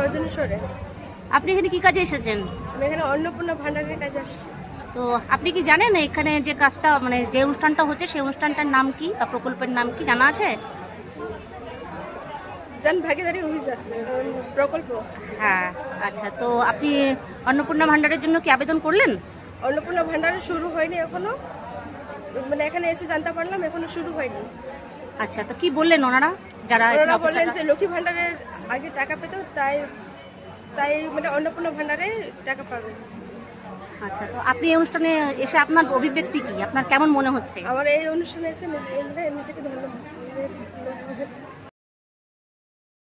রজনী সোরেন। আপনি এখানে কি কাজে এসেছেন? আমি এখানে অন্নপূর্ণা ভান্ডারের কাজে আসছি। তো আপনি কি জানেন এখানে যে কাজটা মানে যে অনুষ্ঠানটা হচ্ছে সেই অনুষ্ঠানটার নাম কি বা প্রকল্পের নাম কি জানা আছে? জন ভাগিদারি অভিযান প্রকল্প। হ্যাঁ, আচ্ছা। তো আপনি অন্নপূর্ণা ভান্ডারের জন্য কি আবেদন করলেন? অন্নপূর্ণা ভান্ডার শুরু হয়নি এখনো, মানে এখানে এসে জানতে পারলাম এখনো শুরু হয়নি। আচ্ছা, তো কি বললেন ওনারা যারা এখানে ওনারা বললেন অফিসাররা? যে লক্ষ্মী ভান্ডারের আগে টাকা পেত, তাই তাই মানে অন্নপূর্ণা ভান্ডারে টাকা পাবে। আচ্ছা, তো আপনি এই অনুষ্ঠানে এসে আপনার অভিব্যক্তি কি? আপনার কেমন মনে হচ্ছে? আমার এই অনুষ্ঠানে এসে নিজেকে ধন্যবাদ।